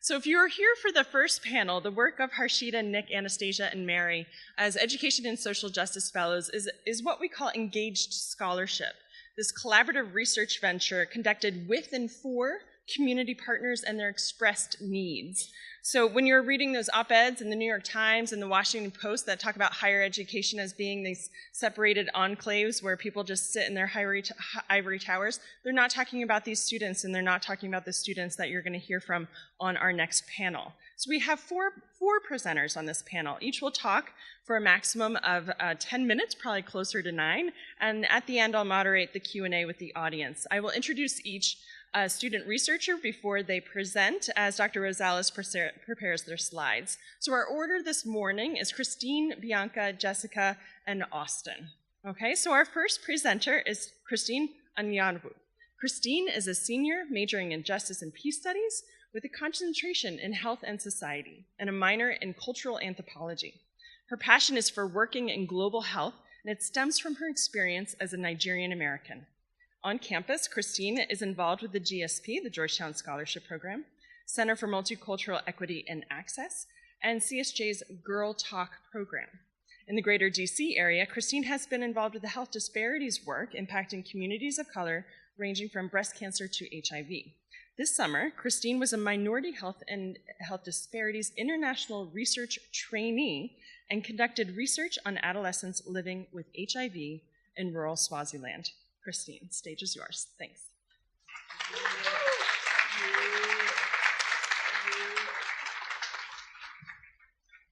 So if you are here for the first panel, the work of Harshita, Nick, Anastasia, and Mary as Education and Social Justice Fellows is what we call engaged scholarship, this collaborative research venture conducted with and for community partners and their expressed needs. So when you're reading those op-eds in the New York Times and the Washington Post that talk about higher education as being these separated enclaves where people just sit in their ivory towers, they're not talking about these students, and they're not talking about the students that you're going to hear from on our next panel. So we have four presenters on this panel. Each will talk for a maximum of 10 minutes, probably closer to 9, and at the end I'll moderate the Q&A with the audience. I will introduce each student researcher before they present as Dr. Rosales prepares their slides. So our order this morning is Christine, Bianca, Jessica, and Austin. Okay, so our first presenter is Christine Anyanwu. Christine is a senior majoring in Justice and Peace Studies with a concentration in health and society and a minor in cultural anthropology. Her passion is for working in global health, and it stems from her experience as a Nigerian American. On campus, Christine is involved with the GSP, the Georgetown Scholarship Program, Center for Multicultural Equity and Access, and CSJ's Girl Talk program. In the greater DC area, Christine has been involved with the health disparities work impacting communities of color ranging from breast cancer to HIV. This summer, Christine was a Minority Health and Health Disparities International Research Trainee and conducted research on adolescents living with HIV in rural Swaziland. Christine, stage is yours. Thanks.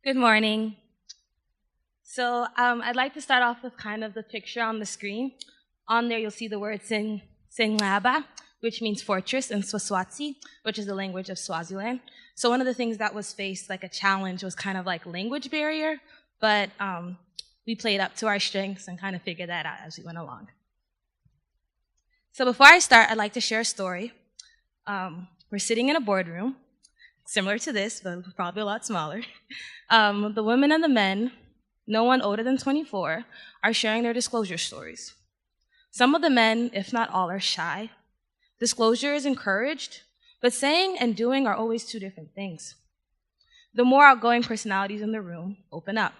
Good morning. So I'd like to start off with kind of the picture on the screen. On there, you'll see the word Singlaba, which means fortress in Swazi, which is the language of Swaziland. So one of the things that was faced like a challenge was kind of like language barrier, but we played up to our strengths and kind of figured that out as we went along. So before I start, I'd like to share a story. We're sitting in a boardroom, similar to this, but probably a lot smaller. The women and the men, no one older than 24, are sharing their disclosure stories. Some of the men, if not all, are shy. Disclosure is encouraged, but saying and doing are always two different things. The more outgoing personalities in the room open up.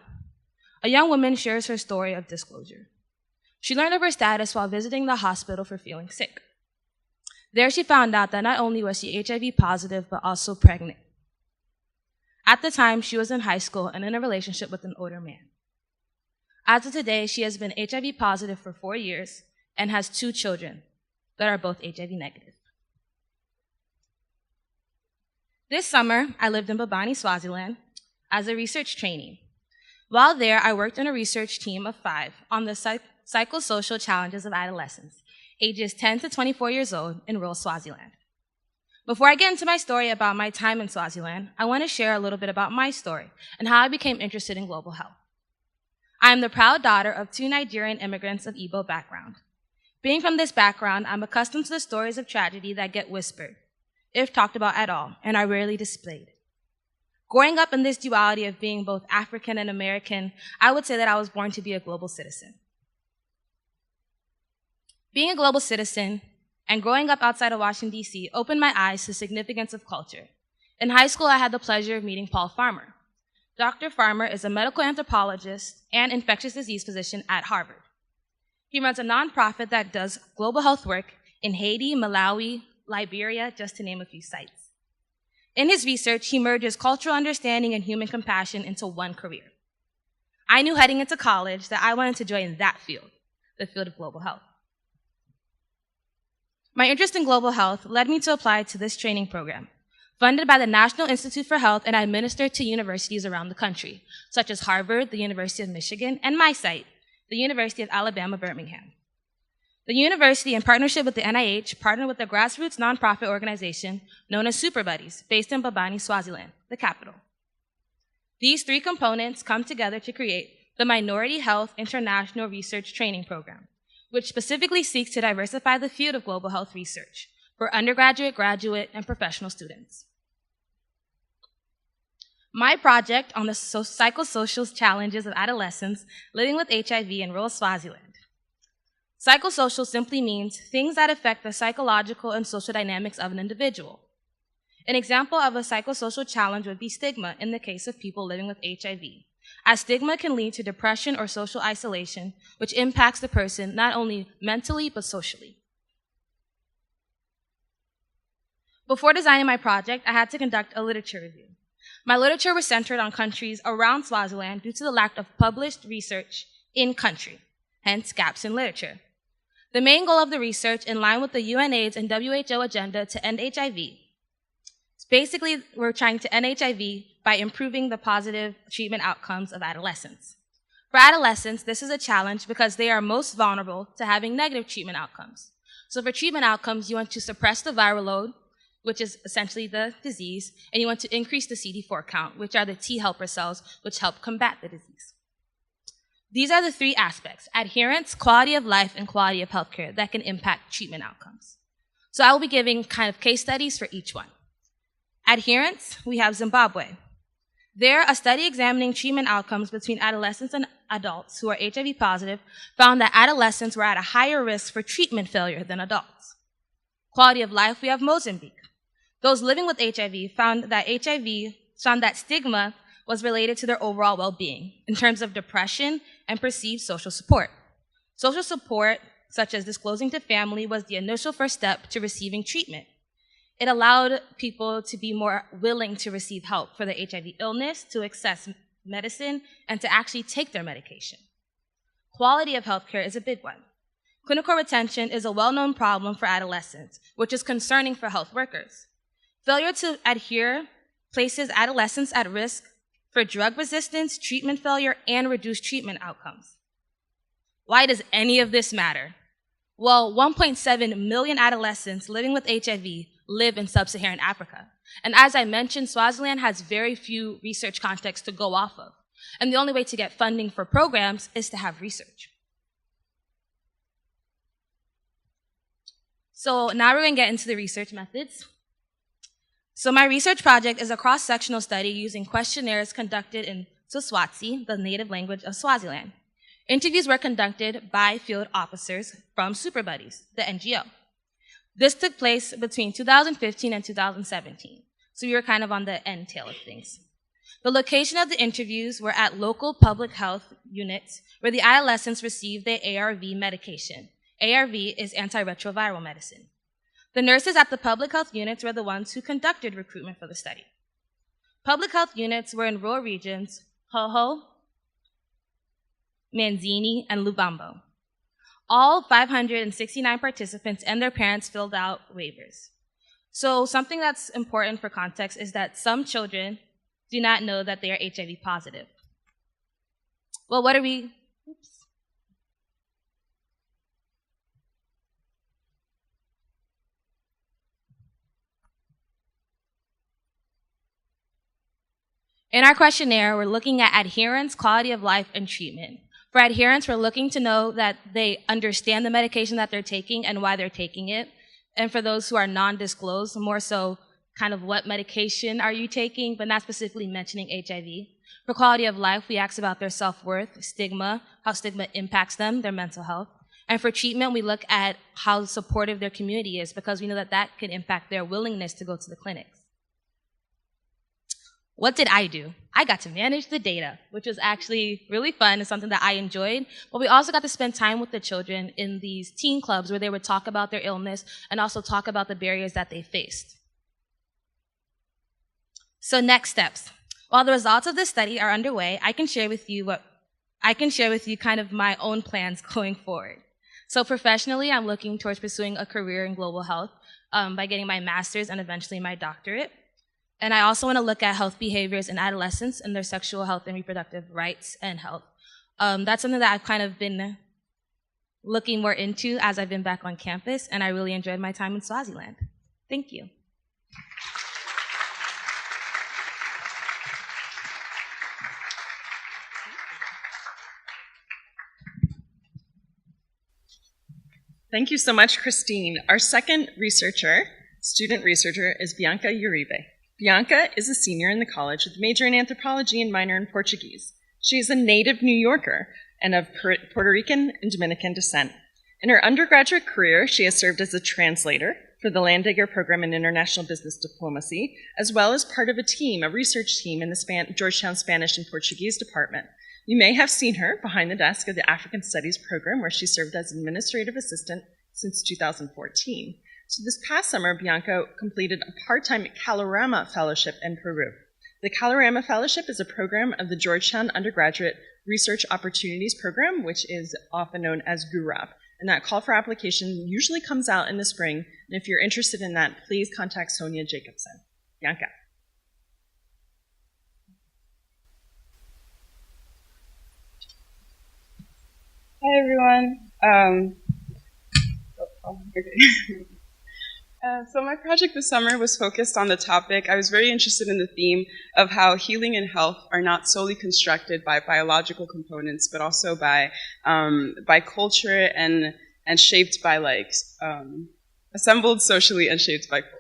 A young woman shares her story of disclosure. She learned of her status while visiting the hospital for feeling sick. There she found out that not only was she HIV positive, but also pregnant. At the time, she was in high school and in a relationship with an older man. As of today, she has been HIV positive for 4 years and has 2 children that are both HIV negative. This summer, I lived in Babani, Swaziland, as a research trainee. While there, I worked in a research team of 5 on the psychosocial challenges of adolescents, ages 10 to 24 years old in rural Swaziland. Before I get into my story about my time in Swaziland, I want to share a little bit about my story and how I became interested in global health. I am the proud daughter of 2 Nigerian immigrants of Igbo background. Being from this background, I'm accustomed to the stories of tragedy that get whispered, if talked about at all, and are rarely displayed. Growing up in this duality of being both African and American, I would say that I was born to be a global citizen. Being a global citizen and growing up outside of Washington, D.C. opened my eyes to the significance of culture. In high school, I had the pleasure of meeting Paul Farmer. Dr. Farmer is a medical anthropologist and infectious disease physician at Harvard. He runs a nonprofit that does global health work in Haiti, Malawi, Liberia, just to name a few sites. In his research, he merges cultural understanding and human compassion into one career. I knew heading into college that I wanted to join that field, the field of global health. My interest in global health led me to apply to this training program, funded by the National Institute for Health and administered to universities around the country, such as Harvard, the University of Michigan, and my site, the University of Alabama, Birmingham. The university, in partnership with the NIH, partnered with a grassroots nonprofit organization known as Super Buddies, based in Babani, Swaziland, the capital. These 3 components come together to create the Minority Health International Research Training Program, which specifically seeks to diversify the field of global health research for undergraduate, graduate, and professional students. My project on the psychosocial challenges of adolescents living with HIV in rural Swaziland. Psychosocial simply means things that affect the psychological and social dynamics of an individual. An example of a psychosocial challenge would be stigma in the case of people living with HIV, as stigma can lead to depression or social isolation, which impacts the person not only mentally but socially. Before designing my project, I had to conduct a literature review. My literature was centered on countries around Swaziland due to the lack of published research in country, hence gaps in literature. The main goal of the research, in line with the UNAIDS and WHO agenda to end HIV, basically we're trying to end HIV by improving the positive treatment outcomes of adolescents. For adolescents, this is a challenge because they are most vulnerable to having negative treatment outcomes. So for treatment outcomes, you want to suppress the viral load, which is essentially the disease, and you want to increase the CD4 count, which are the T helper cells, which help combat the disease. These are the three aspects: adherence, quality of life, and quality of healthcare that can impact treatment outcomes. So I will be giving kind of case studies for each one. Adherence, we have Zimbabwe. There, a study examining treatment outcomes between adolescents and adults who are HIV positive found that adolescents were at a higher risk for treatment failure than adults. Quality of life, we have Mozambique. Those living with HIV found that stigma was related to their overall well-being in terms of depression and perceived social support. Social support, such as disclosing to family, was the initial first step to receiving treatment. It allowed people to be more willing to receive help for their HIV illness, to access medicine, and to actually take their medication. Quality of healthcare is a big one. Clinical retention is a well-known problem for adolescents, which is concerning for health workers. Failure to adhere places adolescents at risk for drug resistance, treatment failure, and reduced treatment outcomes. Why does any of this matter? Well, 1.7 million adolescents living with HIV live in sub-Saharan Africa. And as I mentioned, Swaziland has very few research contexts to go off of. And the only way to get funding for programs is to have research. So now we're going to get into the research methods. So my research project is a cross-sectional study using questionnaires conducted in Siswati, the native language of Swaziland. Interviews were conducted by field officers from Super Buddies, the NGO. This took place between 2015 and 2017, so we were kind of on the end tail of things. The location of the interviews were at local public health units where the adolescents received their ARV medication. ARV is antiretroviral medicine. The nurses at the public health units were the ones who conducted recruitment for the study. Public health units were in rural regions, Hoho, Manzini, and Lubambo. All 569 participants and their parents filled out waivers. So something that's important for context is that some children do not know that they are HIV positive. Well, what are we? Oops. In our questionnaire, we're looking at adherence, quality of life, and treatment. For adherence, we're looking to know that they understand the medication that they're taking and why they're taking it. And for those who are non-disclosed, more so kind of what medication are you taking, but not specifically mentioning HIV. For quality of life, we ask about their self-worth, stigma, how stigma impacts them, their mental health. And for treatment, we look at how supportive their community is, because we know that that can impact their willingness to go to the clinics. What did I do? I got to manage the data, which was actually really fun and something that I enjoyed. But we also got to spend time with the children in these teen clubs where they would talk about their illness and also talk about the barriers that they faced. So next steps. While the results of this study are underway, I can share with you kind of my own plans going forward. So professionally, I'm looking towards pursuing a career in global health by getting my master's and eventually my doctorate. And I also want to look at health behaviors in adolescents and their sexual health and reproductive rights and health. That's something that I've kind of been looking more into as I've been back on campus, and I really enjoyed my time in Swaziland. Thank you. Thank you so much, Christine. Our second student researcher, is Bianca Uribe. Bianca is a senior in the college with a major in anthropology and minor in Portuguese. She is a native New Yorker and of Puerto Rican and Dominican descent. In her undergraduate career, she has served as a translator, for the Landegger Program in International Business Diplomacy, as well as part of a research team in the Georgetown Spanish and Portuguese Department. You may have seen her behind the desk of the African Studies program, where she served as administrative assistant since 2014. So this past summer, Bianca completed a part-time Kalorama Fellowship in Peru. The Kalorama Fellowship is a program of the Georgetown Undergraduate Research Opportunities Program, which is often known as GUROP. And that call for application usually comes out in the spring. And if you're interested in that, please contact Sonia Jacobson. Bianca. Hi, everyone. Okay. So my project this summer was focused on the topic. I was very interested in the theme of how healing and health are not solely constructed by biological components, but also by culture and shaped by assembled socially and shaped by culture.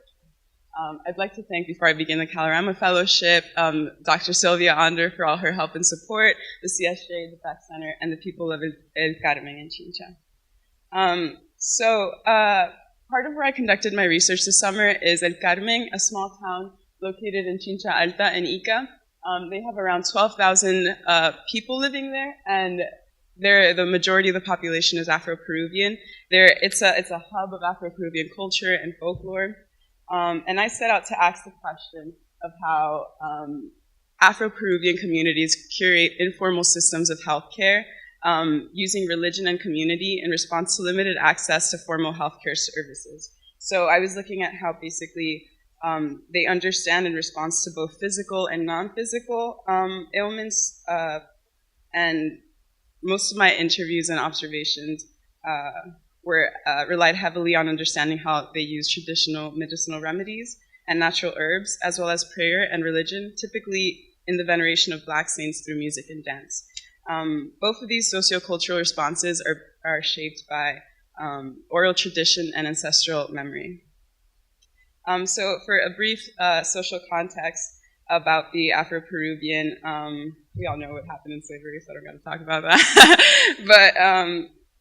I'd like to thank, before I begin, the Kalorama Fellowship, Dr. Sylvia Onder for all her help and support, the CSJ, the Berkley Center, and the people of El Carmen and Chincha. Part of where I conducted my research this summer is El Carmen, a small town located in Chincha Alta and Ica. They have around 12,000 people living there, and the majority of the population is Afro-Peruvian. It's a hub of Afro-Peruvian culture and folklore. And I set out to ask the question of how Afro-Peruvian communities curate informal systems of healthcare using religion and community in response to limited access to formal healthcare services. So I was looking at how basically they understand in response to both physical and non-physical ailments, and most of my interviews and observations relied heavily on understanding how they use traditional medicinal remedies and natural herbs, as well as prayer and religion, typically in the veneration of Black saints through music and dance. Both of these sociocultural responses are shaped by oral tradition and ancestral memory. So for a brief social context about the Afro-Peruvian, we all know what happened in slavery, so I don't got to talk about that. But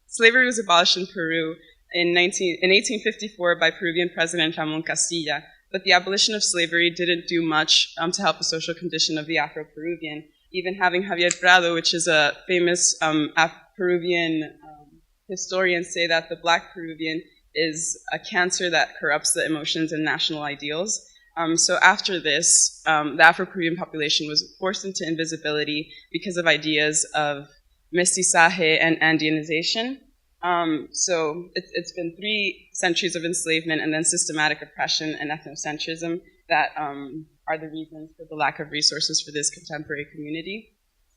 slavery was abolished in Peru in 1854 by Peruvian President Ramon Castilla, but the abolition of slavery didn't do much to help the social condition of the Afro-Peruvian, even having Javier Prado, which is a famous Peruvian historian, say that the Black Peruvian is a cancer that corrupts the emotions and national ideals. So after this, the Afro-Peruvian population was forced into invisibility because of ideas of mestizaje and Andeanization. So it's been 3 centuries of enslavement and then systematic oppression and ethnocentrism that are the reasons for the lack of resources for this contemporary community.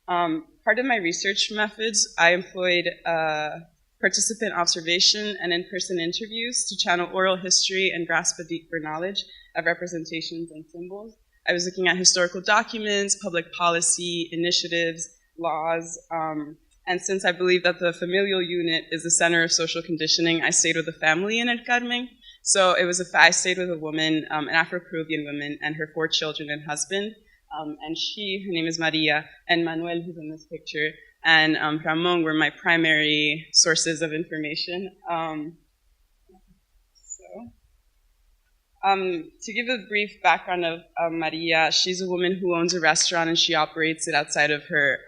Part of my research methods, I employed participant observation and in-person interviews to channel oral history and grasp a deeper knowledge of representations and symbols. I was looking at historical documents, public policy, initiatives, laws, and since I believe that the familial unit is the center of social conditioning, I stayed with a family in El Carmen. So I stayed with a woman, an Afro-Peruvian woman, and her 4 children and husband. And her name is Medea, and Manuel, who's in this picture, and Ramon were my primary sources of information. To give a brief background of Maria, she's a woman who owns a restaurant and she operates it outside of her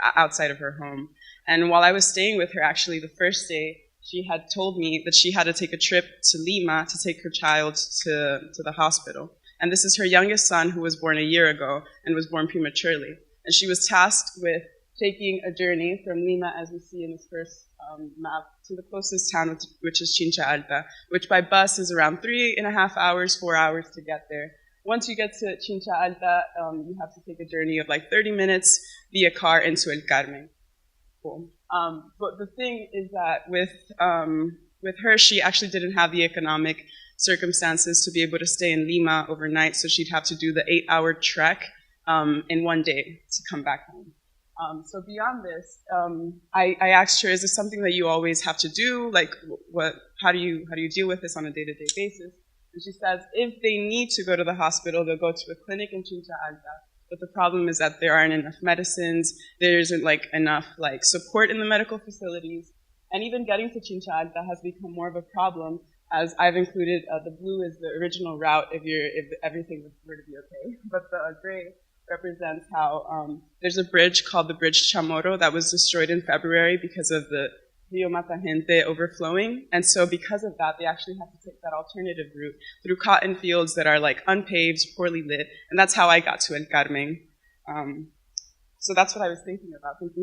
home. And while I was staying with her, actually, the first day, she had told me that she had to take a trip to Lima to take her child to the hospital. And this is her youngest son, who was born a year ago and was born prematurely. And she was tasked with taking a journey from Lima, as we see in this first map, to the closest town, which is Chincha Alta, which by bus is around 3.5 hours, 4 hours to get there. Once you get to Chincha Alta, you have to take a journey of like 30 minutes via car into El Carmen. Cool. But the thing is that with her, she actually didn't have the economic circumstances to be able to stay in Lima overnight, so she'd have to do the 8-hour trek in one day to come back home. So beyond this, I asked her, is this something that you always have to do? Like, how do you deal with this on a day-to-day basis? And she says, if they need to go to the hospital, they'll go to a clinic in Chincha Alta. But the problem is that there aren't enough medicines, there isn't enough support in the medical facilities, and even getting to Chincha Alta has become more of a problem as I've included, the blue is the original route if everything were to be okay, but the gray represents how there's a bridge called the Bridge Chamorro that was destroyed in February because of the Rio Mata Gente overflowing, and so because of that, they actually have to take that alternative route through cotton fields that are like unpaved, poorly lit, and that's how I got to El Carmen. So that's what I was thinking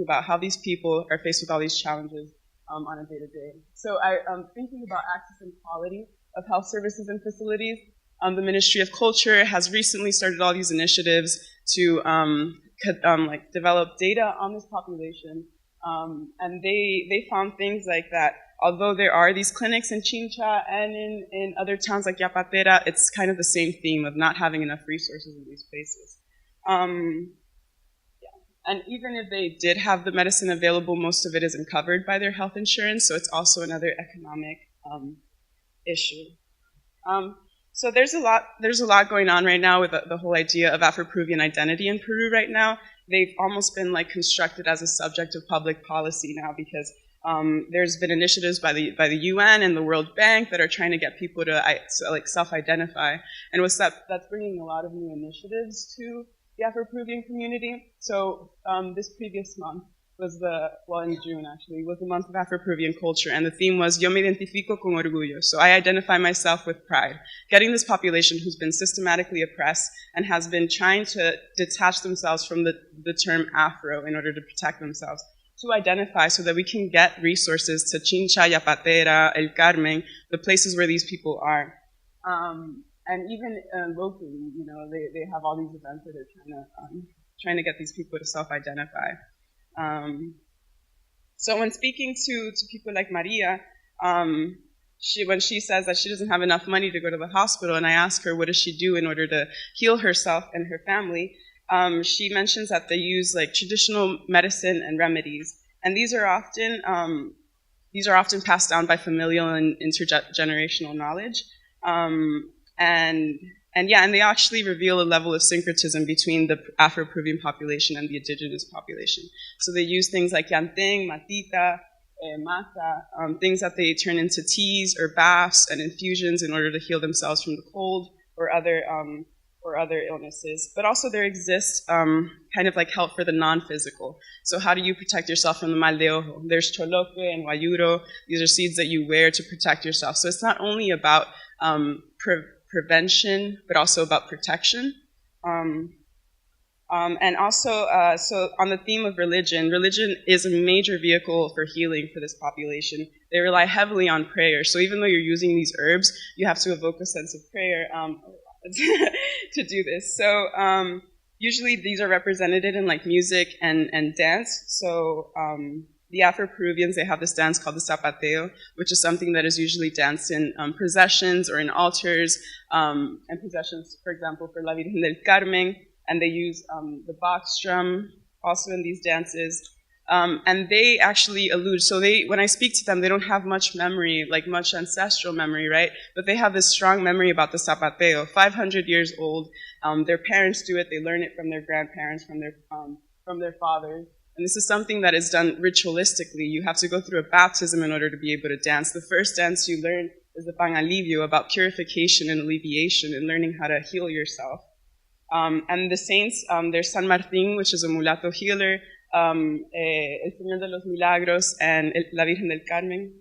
about how these people are faced with all these challenges on a day-to-day. So I'm thinking about access and quality of health services and facilities. The Ministry of Culture has recently started all these initiatives to like develop data on this population, and they found things like that. Although there are these clinics in Chincha and in other towns like Yapatera, it's kind of the same theme of not having enough resources in these places. And even if they did have the medicine available, most of it isn't covered by their health insurance, so it's also another economic issue. So there's a lot going on right now with the whole idea of Afro-Peruvian identity in Peru right now. They've almost been like constructed as a subject of public policy now because there's been initiatives by the UN and the World Bank that are trying to get people to like self-identify, and that's bringing a lot of new initiatives to the Afro-Peruvian community. So this previous month was in June actually, was the month of Afro-Peruvian culture, and the theme was Yo me identifico con orgullo. So I identify myself with pride. Getting this population who's been systematically oppressed and has been trying to detach themselves from the term Afro in order to protect themselves, to identify so that we can get resources to Chincha, Yapatera, El Carmen, the places where these people are. And even locally, you know, they have all these events that are trying to get these people to self-identify. So when speaking to people like Maria, when she says that she doesn't have enough money to go to the hospital, and I ask her what does she do in order to heal herself and her family, she mentions that they use like traditional medicine and remedies, and these are often passed down by familial and intergenerational knowledge. And they actually reveal a level of syncretism between the Afro-Peruvian population and the indigenous population. So they use things like yanteng, matita, mata, things that they turn into teas or baths and infusions in order to heal themselves from the cold or other illnesses. But also there exists kind of like help for the non-physical. So how do you protect yourself from the mal de ojo? There's choloque and guayuro. These are seeds that you wear to protect yourself. So it's not only about prevention, but also about protection. And also, so on the theme of religion is a major vehicle for healing for this population. They rely heavily on prayer. So even though you're using these herbs, you have to evoke a sense of prayer to do this. So usually these are represented in like music and dance. So the Afro-Peruvians, they have this dance called the zapateo, which is something that is usually danced in processions or in altars, and processions, for example, for La Virgen del Carmen, and they use the box drum also in these dances. And they actually allude, so when I speak to them, they don't have much memory, like much ancestral memory, right? But they have this strong memory about the zapateo, 500 years old. Their parents do it, they learn it from their grandparents, from their fathers. And this is something that is done ritualistically. You have to go through a baptism in order to be able to dance. The first dance you learn is the pan alivio, about purification and alleviation and learning how to heal yourself. And the saints, there's San Martín, which is a mulatto healer, El Señor de los Milagros, and La Virgen del Carmen.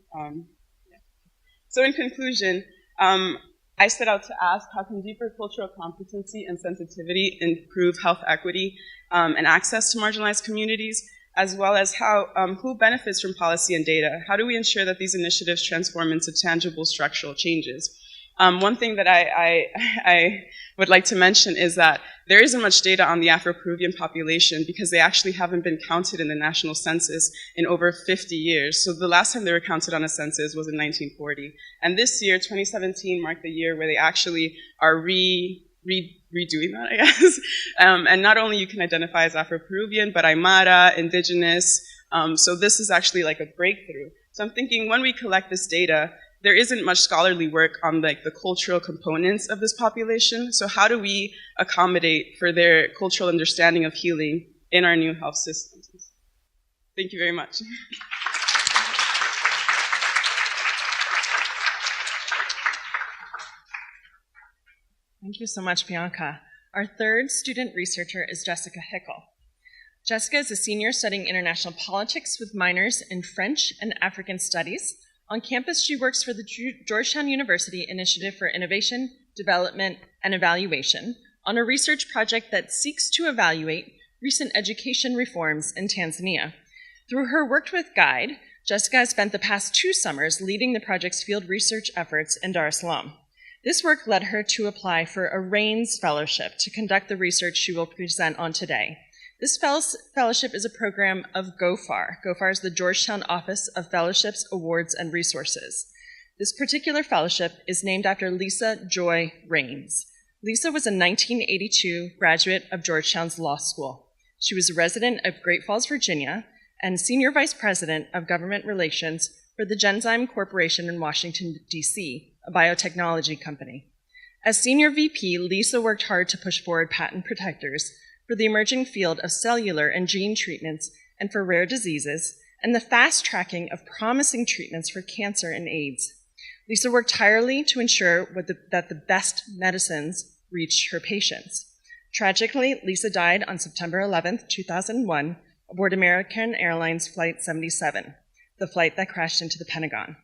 So in conclusion, I set out to ask how can deeper cultural competency and sensitivity improve health equity and access to marginalized communities, as well as how who benefits from policy and data? How do we ensure that these initiatives transform into tangible structural changes? One thing that I would like to mention is that there isn't much data on the Afro-Peruvian population because they actually haven't been counted in the national census in over 50 years. So the last time they were counted on a census was in 1940. And this year, 2017, marked the year where they actually are redoing that, I guess. And not only you can identify as Afro-Peruvian, but Aymara, indigenous. So this is actually like a breakthrough. So I'm thinking when we collect this data, there isn't much scholarly work on like the cultural components of this population. So how do we accommodate for their cultural understanding of healing in our new health systems? Thank you very much. Thank you so much, Bianca. Our third student researcher is Jessica Heckle. Jessica is a senior studying international politics with minors in French and African studies. On campus, she works for the Georgetown University Initiative for Innovation, Development, and Evaluation on a research project that seeks to evaluate recent education reforms in Tanzania. Through her work with Guide, Jessica has spent the past 2 summers leading the project's field research efforts in Dar es Salaam. This work led her to apply for a RAINS Fellowship to conduct the research she will present on today. This fellowship is a program of GOFAR. GOFAR is the Georgetown Office of Fellowships, Awards, and Resources. This particular fellowship is named after Lisa Joy Rains. Lisa was a 1982 graduate of Georgetown's Law School. She was a resident of Great Falls, Virginia, and Senior Vice President of Government Relations for the Genzyme Corporation in Washington, D.C., a biotechnology company. As Senior VP, Lisa worked hard to push forward patent protectors for the emerging field of cellular and gene treatments and for rare diseases, and the fast tracking of promising treatments for cancer and AIDS. Lisa worked tirelessly to ensure that the best medicines reached her patients. Tragically, Lisa died on September 11, 2001, aboard American Airlines Flight 77, the flight that crashed into the Pentagon.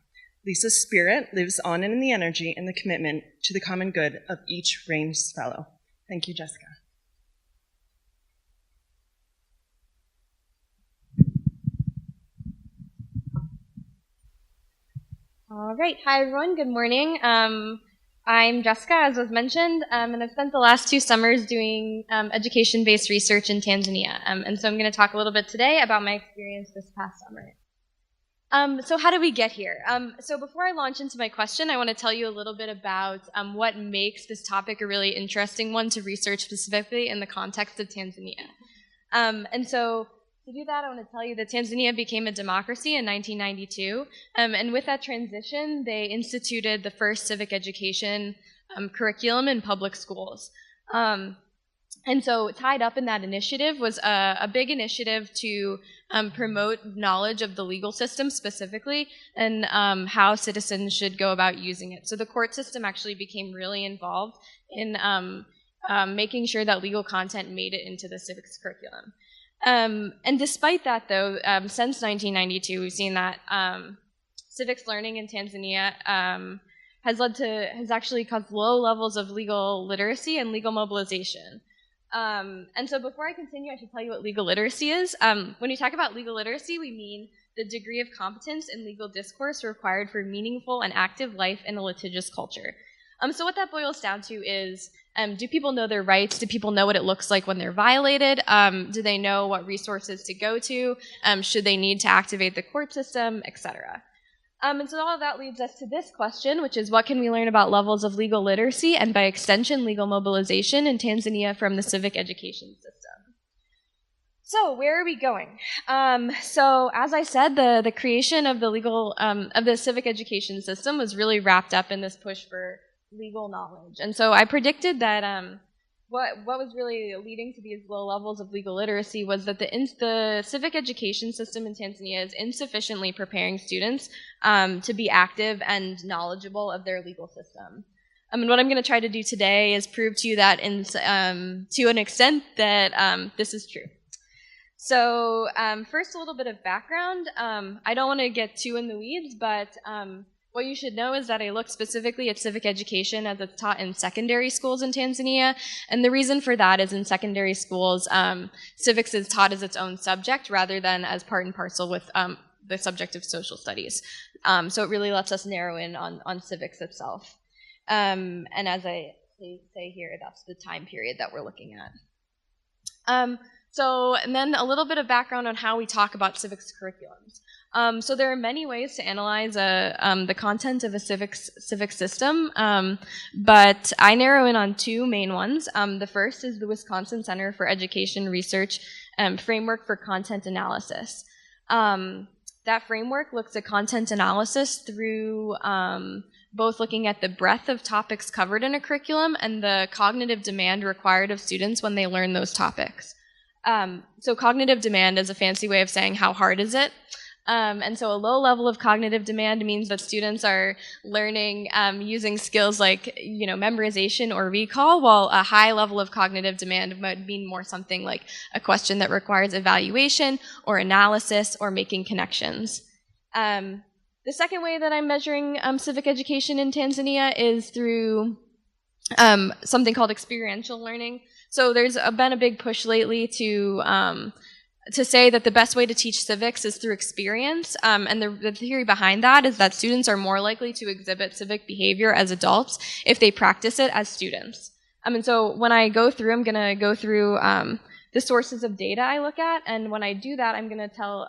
Lisa's spirit lives on in the energy and the commitment to the common good of each RAINS Fellow. Thank you, Jessica. All right. Hi, everyone. Good morning. I'm Jessica, as was mentioned, and I've spent the last 2 summers doing education-based research in Tanzania. And so I'm going to talk a little bit today about my experience this past summer. So how did we get here? So before I launch into my question, I want to tell you a little bit about what makes this topic a really interesting one to research specifically in the context of Tanzania. And so to do that, I want to tell you that Tanzania became a democracy in 1992, and with that transition, they instituted the first civic education curriculum in public schools. And so tied up in that initiative was a big initiative to promote knowledge of the legal system specifically and how citizens should go about using it. So the court system actually became really involved in making sure that legal content made it into the civics curriculum. And despite that, though, since 1992, we've seen that civics learning in Tanzania has actually caused low levels of legal literacy and legal mobilization. And so before I continue, I should tell you what legal literacy is. When we talk about legal literacy, we mean the degree of competence in legal discourse required for meaningful and active life in a litigious culture. So what that boils down to is, do people know their rights? Do people know what it looks like when they're violated? Do they know what resources to go to? Should they need to activate the court system, etc.? And so all of that leads us to this question, which is what can we learn about levels of legal literacy and by extension legal mobilization in Tanzania from the civic education system? So where are we going? So as I said, the creation of the civic education system was really wrapped up in this push for legal knowledge. And so I predicted that what was really leading to these low levels of legal literacy was that the civic education system in Tanzania is insufficiently preparing students to be active and knowledgeable of their legal system. And what I'm going to try to do today is prove to you that to an extent that this is true. So first, a little bit of background. I don't want to get too in the weeds, but what you should know is that I looked specifically at civic education as it's taught in secondary schools in Tanzania, and the reason for that is in secondary schools, civics is taught as its own subject rather than as part and parcel with the subject of social studies. So it really lets us narrow in on civics itself. And as I say here, that's the time period that we're looking at. And then a little bit of background on how we talk about civics curriculums. So there are many ways to analyze the content of a civic system, but I narrow in on 2 main ones. The first is the Wisconsin Center for Education Research Framework for Content Analysis. That framework looks at content analysis through both looking at the breadth of topics covered in a curriculum and the cognitive demand required of students when they learn those topics. So cognitive demand is a fancy way of saying how hard is it. And so a low level of cognitive demand means that students are learning using skills like, memorization or recall, while a high level of cognitive demand might mean more something like a question that requires evaluation or analysis or making connections. The second way that I'm measuring civic education in Tanzania is through something called experiential learning. So there's been a big push lately to say that the best way to teach civics is through experience, and the theory behind that is that students are more likely to exhibit civic behavior as adults if they practice it as students. And so when I go through, I'm going to go through the sources of data I look at, and when I do that, I'm going to tell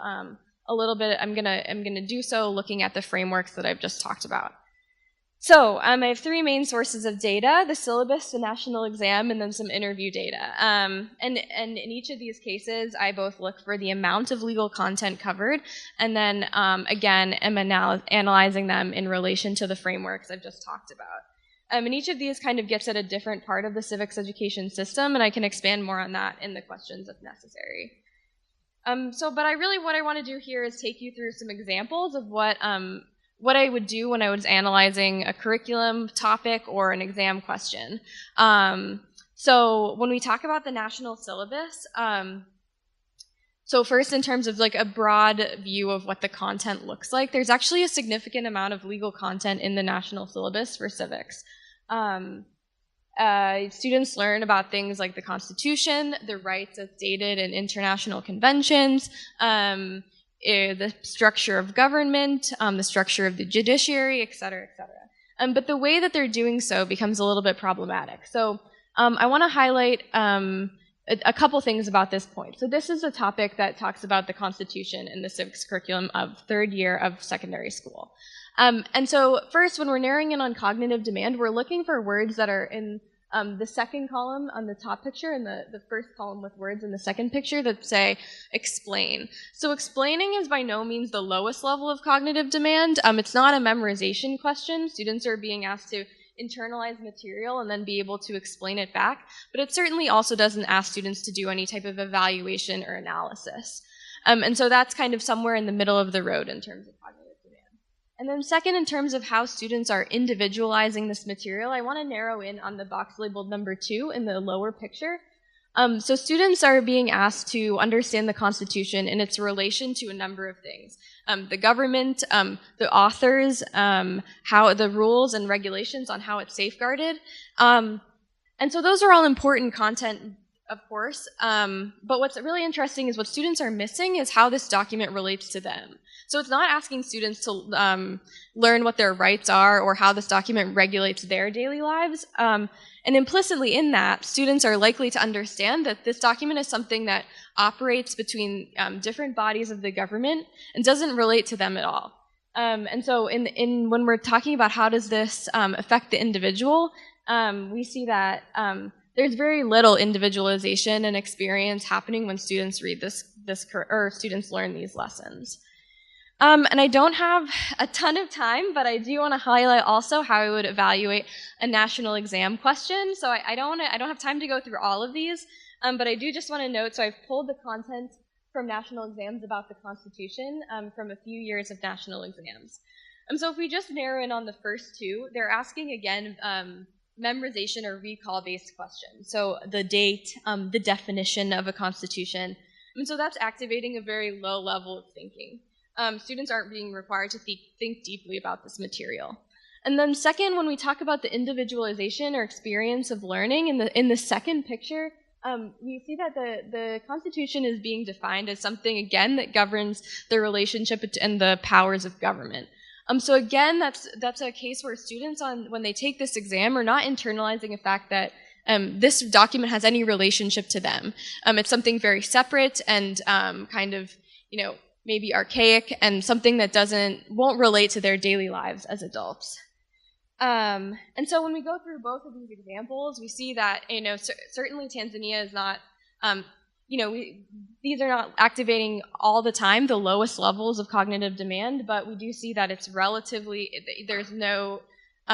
a little bit. I'm going to do so looking at the frameworks that I've just talked about. So I have three main sources of data: the syllabus, the national exam, and then some interview data. And in each of these cases, I both look for the amount of legal content covered, and then again, am analyzing them in relation to the frameworks I've just talked about. And each of these kind of gets at a different part of the civics education system, and I can expand more on that in the questions if necessary. But what I want to do here is take you through some examples of what I would do when I was analyzing a curriculum topic or an exam question. So when we talk about the national syllabus, so first in terms of like a broad view of what the content looks like, there's actually a significant amount of legal content in the national syllabus for civics. Students learn about things like the Constitution, the rights as stated in international conventions, the structure of government, the structure of the judiciary, et cetera, et cetera. But the way that they're doing so becomes a little bit problematic. So I want to highlight a couple things about this point. So this is a topic that talks about the Constitution in the civics curriculum of third year of secondary school. And so first, when we're narrowing in on cognitive demand, we're looking for words that are in the second column on the top picture and the first column with words in the second picture that say explain. So explaining is by no means the lowest level of cognitive demand. It's not a memorization question. Students are being asked to internalize material and then be able to explain it back. But it certainly also doesn't ask students to do any type of evaluation or analysis. And so that's kind of somewhere in the middle of the road in terms of cognitive. And then second, in terms of how students are individualizing this material, I want to narrow in on the box labeled number 2 in the lower picture. So students are being asked to understand the Constitution in its relation to a number of things. The government, the authors, how the rules and regulations on how it's safeguarded. And so those are all important content, of course. But what's really interesting is what students are missing is how this document relates to them. So it's not asking students to learn what their rights are or how this document regulates their daily lives. And implicitly in that, students are likely to understand that this document is something that operates between different bodies of the government and doesn't relate to them at all. And so when we're talking about how does this affect the individual, we see that there's very little individualization and experience happening when students read or students learn these lessons. And I don't have a ton of time, but I do want to highlight also how I would evaluate a national exam question. So I don't have time to go through all of these, but I do just want to note, so I've pulled the content from national exams about the Constitution from a few years of national exams. So if we just narrow in on the first two, they're asking, again, memorization or recall-based questions. So the date, the definition of a Constitution. And so that's activating a very low level of thinking. Students aren't being required to think deeply about this material. And then second, when we talk about the individualization or experience of learning, in the second picture, we see that the Constitution is being defined as something, again, that governs the relationship and the powers of government. So again, that's a case where students, when they take this exam, are not internalizing the fact that this document has any relationship to them. It's something very separate and kind of, maybe archaic and something that won't relate to their daily lives as adults. And so when we go through both of these examples, we see that, certainly Tanzania is not, these are not activating all the time the lowest levels of cognitive demand, but we do see that it's there's no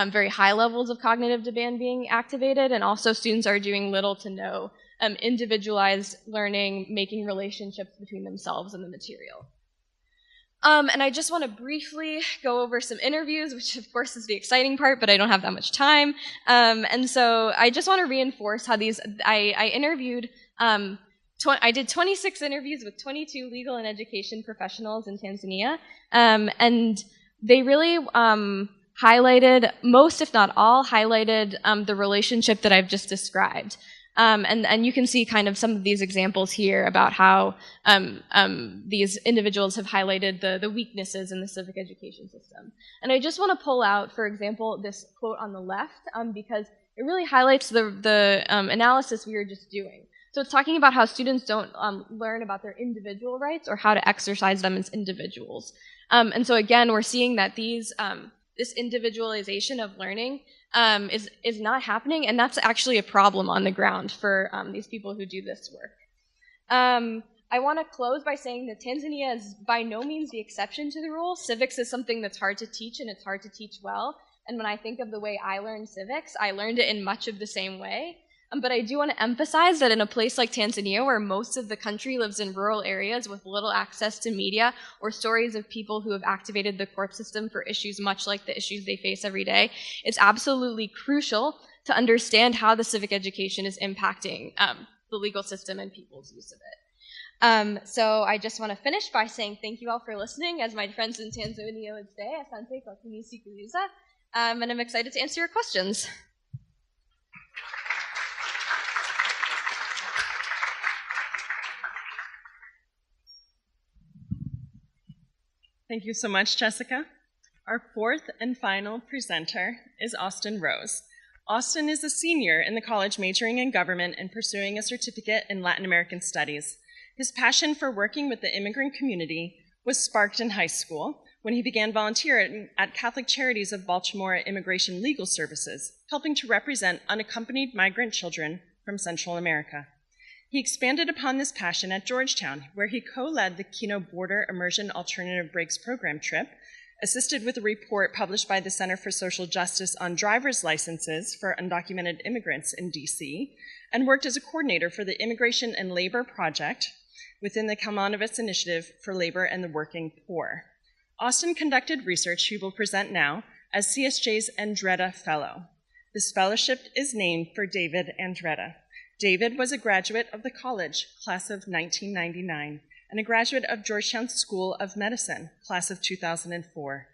very high levels of cognitive demand being activated, and also students are doing little to no individualized learning, making relationships between themselves and the material. And I just want to briefly go over some interviews, which of course is the exciting part, but I don't have that much time. And so I just want to reinforce how I interviewed, I did 26 interviews with 22 legal and education professionals in Tanzania. And they really highlighted, most if not all, highlighted the relationship that I've just described. And you can see kind of some of these examples here about how these individuals have highlighted the weaknesses in the civic education system. And I just want to pull out, for example, this quote on the left, because it really highlights the analysis we were just doing. So it's talking about how students don't learn about their individual rights or how to exercise them as individuals. And so again, we're seeing that this individualization of learning is not happening, and that's actually a problem on the ground for these people who do this work. I want to close by saying that Tanzania is by no means the exception to the rule. Civics is something that's hard to teach, and it's hard to teach well. And when I think of the way I learned civics, I learned it in much of the same way. But I do want to emphasize that in a place like Tanzania, where most of the country lives in rural areas with little access to media or stories of people who have activated the court system for issues much like the issues they face every day, it's absolutely crucial to understand how the civic education is impacting the legal system and people's use of it. So I just want to finish by saying thank you all for listening. As my friends in Tanzania would say, asante kwa kunisikiliza, and I'm excited to answer your questions. Thank you so much, Jessica. Our fourth and final presenter is Austin Rose. Austin is a senior in the college majoring in government and pursuing a certificate in Latin American studies. His passion for working with the immigrant community was sparked in high school when he began volunteering at Catholic Charities of Baltimore Immigration Legal Services, helping to represent unaccompanied migrant children from Central America. He expanded upon this passion at Georgetown, where he co-led the Kino Border Immersion Alternative Breaks program trip, assisted with a report published by the Center for Social Justice on driver's licenses for undocumented immigrants in DC, and worked as a coordinator for the Immigration and Labor Project within the Kalmanovitz Initiative for Labor and the Working Poor. Austin conducted research he will present now as Si-Jess's Andretta Fellow. This fellowship is named for David Andretta. David was a graduate of the college, class of 1999, and a graduate of Georgetown School of Medicine, class of 2004.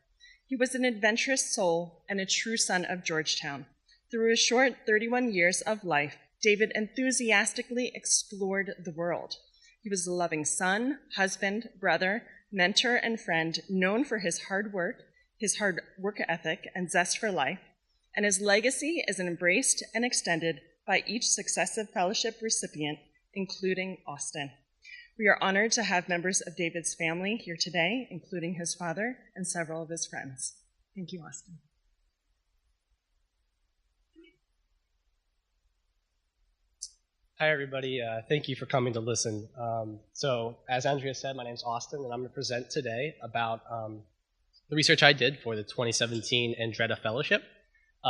He was an adventurous soul and a true son of Georgetown. Through his short 31 years of life, David enthusiastically explored the world. He was a loving son, husband, brother, mentor, and friend, known for his hard work ethic, and zest for life, and his legacy is embraced and extended by each successive fellowship recipient, including Austin. We are honored to have members of David's family here today, including his father and several of his friends. Thank you, Austin. Hi, everybody. Thank you for coming to listen. So, as Andrea said, my name's Austin, and I'm going to present today about the research I did for the 2017 Andretta Fellowship.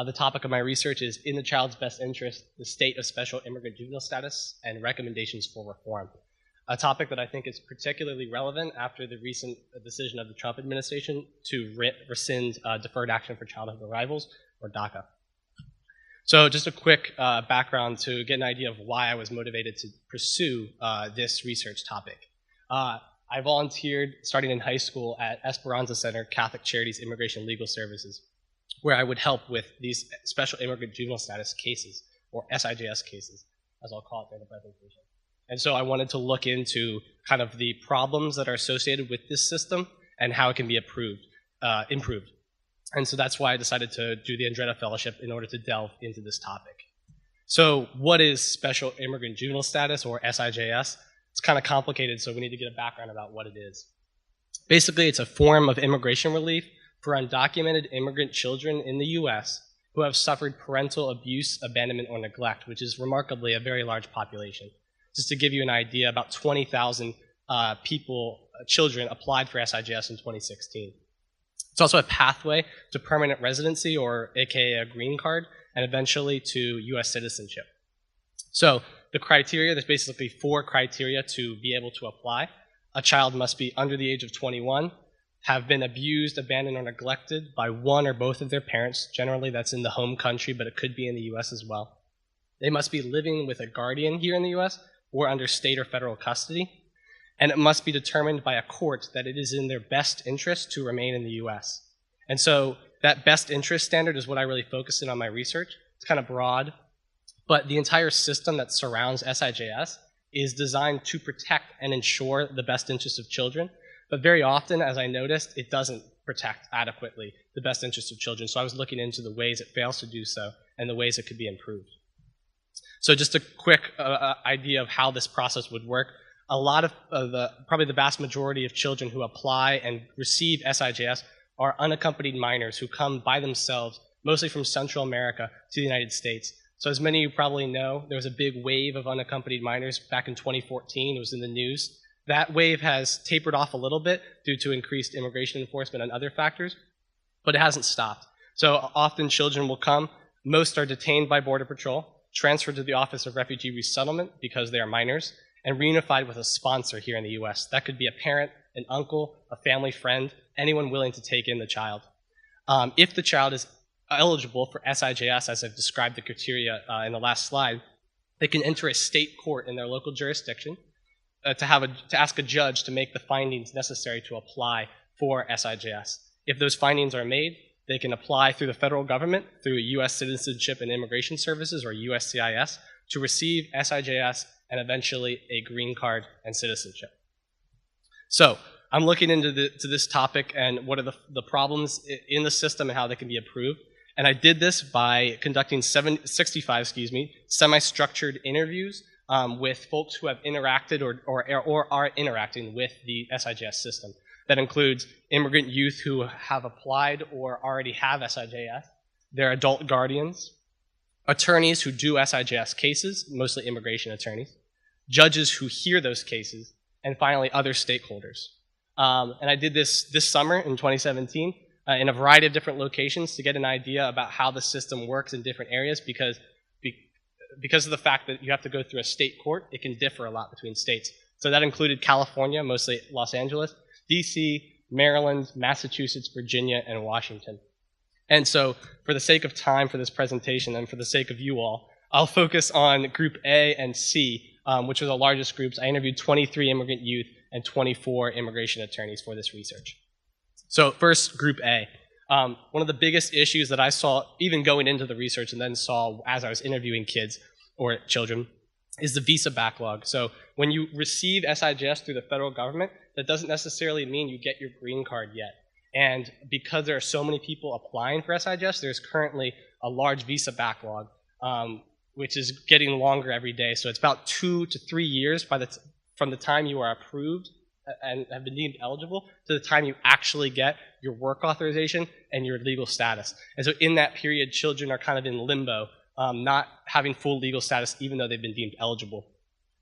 The topic of my research is In the Child's Best Interest, the State of Special Immigrant Juvenile Status and Recommendations for Reform. A topic that I think is particularly relevant after the recent decision of the Trump administration to rescind Deferred Action for Childhood Arrivals, or DACA. So just a quick background to get an idea of why I was motivated to pursue this research topic. I volunteered starting in high school at Esperanza Center, Catholic Charities Immigration Legal Services, where I would help with these special immigrant juvenile status cases, or Si-Jess cases, as I'll call it during the presentation. And so I wanted to look into kind of the problems that are associated with this system and how it can be improved. And so that's why I decided to do the Andretta Fellowship in order to delve into this topic. So what is special immigrant juvenile status, or Si-Jess? It's kind of complicated, so we need to get a background about what it is. Basically, it's a form of immigration relief for undocumented immigrant children in the U.S. who have suffered parental abuse, abandonment, or neglect, which is remarkably a very large population. Just to give you an idea, about 20,000 children applied for Si-Jess in 2016. It's also a pathway to permanent residency, or AKA a green card, and eventually to U.S. citizenship. So the criteria, there's basically 4 criteria to be able to apply. A child must be under the age of 21, have been abused, abandoned, or neglected by one or both of their parents. Generally, that's in the home country, but it could be in the U.S. as well. They must be living with a guardian here in the U.S. or under state or federal custody, and it must be determined by a court that it is in their best interest to remain in the U.S. And so that best interest standard is what I really focus in on my research. It's kind of broad, but the entire system that surrounds Si-Jess is designed to protect and ensure the best interests of children. But very often, as I noticed, it doesn't protect adequately the best interests of children. So I was looking into the ways it fails to do so and the ways it could be improved. So just a quick idea of how this process would work. A lot of probably the vast majority of children who apply and receive Si-Jess are unaccompanied minors who come by themselves, mostly from Central America, to the United States. So as many of you probably know, there was a big wave of unaccompanied minors back in 2014. It was in the news. That wave has tapered off a little bit due to increased immigration enforcement and other factors, but it hasn't stopped. So often children will come. Most are detained by Border Patrol, transferred to the Office of Refugee Resettlement because they are minors, and reunified with a sponsor here in the U.S. That could be a parent, an uncle, a family friend, anyone willing to take in the child. If the child is eligible for Si-Jess, as I've described the criteria in the last slide, they can enter a state court in their local jurisdiction to ask a judge to make the findings necessary to apply for Si-Jess. If those findings are made, they can apply through the federal government, through U.S. Citizenship and Immigration Services, or USCIS, to receive Si-Jess and eventually a green card and citizenship. So I'm looking into this topic and what are the problems in the system and how they can be improved. And I did this by conducting 65 semi-structured interviews with folks who have interacted or are interacting with the Si-Jess system. That includes immigrant youth who have applied or already have Si-Jess, their adult guardians, attorneys who do Si-Jess cases, mostly immigration attorneys, judges who hear those cases, and finally other stakeholders. And I did this summer in 2017 in a variety of different locations to get an idea about how the system works in different areas because of the fact that you have to go through a state court, it can differ a lot between states. So that included California, mostly Los Angeles, DC, Maryland, Massachusetts, Virginia, and Washington. And so for the sake of time for this presentation and for the sake of you all, I'll focus on Group A and C, which are the largest groups. I interviewed 23 immigrant youth and 24 immigration attorneys for this research. So first, Group A. One of the biggest issues that I saw even going into the research and then saw as I was interviewing kids or children is the visa backlog. So when you receive Si-Jess through the federal government, that doesn't necessarily mean you get your green card yet. And because there are so many people applying for Si-Jess, there's currently a large visa backlog, which is getting longer every day. So it's about 2 to 3 years from the time you are approved and have been deemed eligible to the time you actually get your work authorization and your legal status. And so in that period, children are kind of in limbo, not having full legal status even though they've been deemed eligible.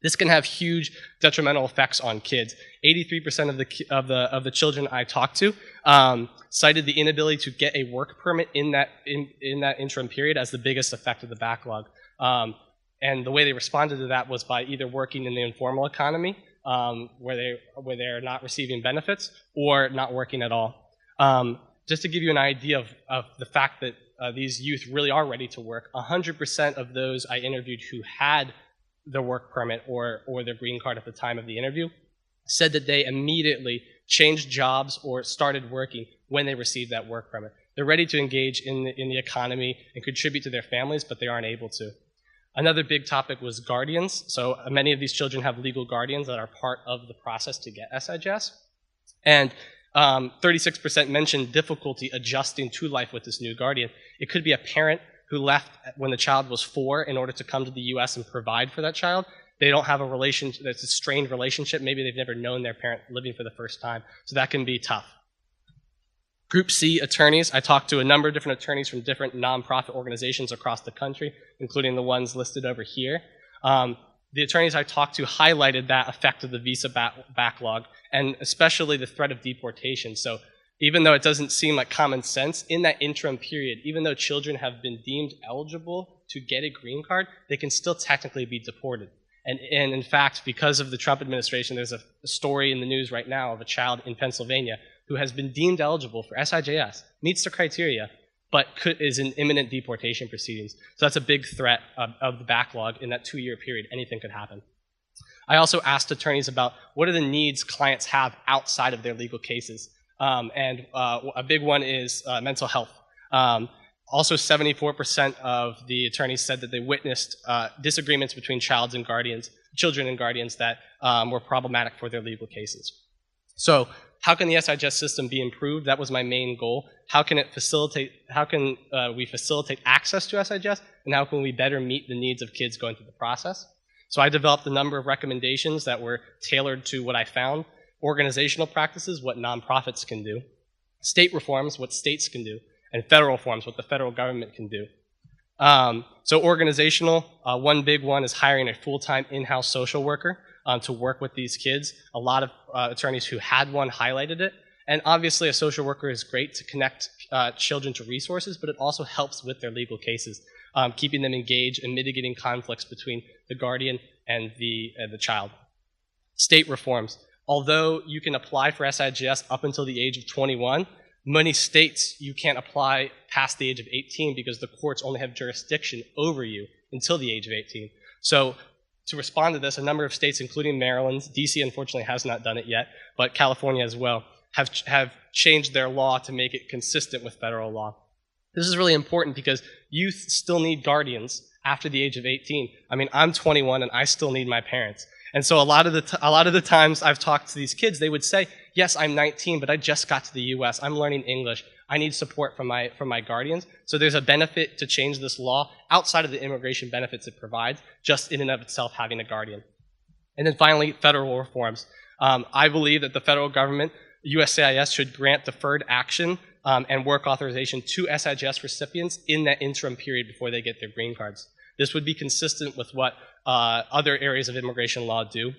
This can have huge detrimental effects on kids. 83% of the children I talked to cited the inability to get a work permit in that interim period as the biggest effect of the backlog. And the way they responded to that was by either working in the informal economy, where they're not receiving benefits, or not working at all. Just to give you an idea of the fact that these youth really are ready to work, 100% of those I interviewed who had their work permit or their green card at the time of the interview said that they immediately changed jobs or started working when they received that work permit. They're ready to engage in the economy and contribute to their families, but they aren't able to. Another big topic was guardians. So many of these children have legal guardians that are part of the process to get Si-Jess. And 36% mentioned difficulty adjusting to life with this new guardian. It could be a parent who left when the child was 4 in order to come to the U.S. and provide for that child. They don't have a relationship, that's a strained relationship. Maybe they've never known their parent living for the first time. So that can be tough. Group C, attorneys. I talked to a number of different attorneys from different nonprofit organizations across the country, including the ones listed over here. The attorneys I talked to highlighted that effect of the visa backlog, and especially the threat of deportation. So even though it doesn't seem like common sense, in that interim period, even though children have been deemed eligible to get a green card, they can still technically be deported. And in fact, because of the Trump administration, there's a story in the news right now of a child in Pennsylvania who has been deemed eligible for Si-Jess, meets the criteria, but is in imminent deportation proceedings. So that's a big threat of the backlog in that 2-year period. Anything could happen. I also asked attorneys about what are the needs clients have outside of their legal cases. And a big one is mental health. Also, 74% of the attorneys said that they witnessed disagreements between children and guardians that were problematic for their legal cases. So, how can the Si-Jess system be improved? That was my main goal. How can we facilitate access to Si-Jess, and how can we better meet the needs of kids going through the process? So I developed a number of recommendations that were tailored to what I found. Organizational practices, what nonprofits can do. State reforms, what states can do. And federal reforms, what the federal government can do. So organizational, one big one is hiring a full-time in-house social worker to work with these kids. A lot of attorneys who had one highlighted it. And obviously a social worker is great to connect children to resources, but it also helps with their legal cases, keeping them engaged and mitigating conflicts between the guardian and the child. State reforms. Although you can apply for Si-Jess up until the age of 21, many states you can't apply past the age of 18 because the courts only have jurisdiction over you until the age of 18. So to respond to this, a number of states, including Maryland, DC unfortunately has not done it yet, but California as well, have changed their law to make it consistent with federal law. This is really important because youth still need guardians after the age of 18. I mean, I'm 21 and I still need my parents. And so a lot of the times I've talked to these kids, they would say, yes, I'm 19, but I just got to the US. I'm learning English. I need support from my guardians. So there's a benefit to change this law outside of the immigration benefits it provides, just in and of itself having a guardian. And then finally, federal reforms. I believe that the federal government, USCIS, should grant deferred action and work authorization to Si-Jess recipients in that interim period before they get their green cards. This would be consistent with what other areas of immigration law do.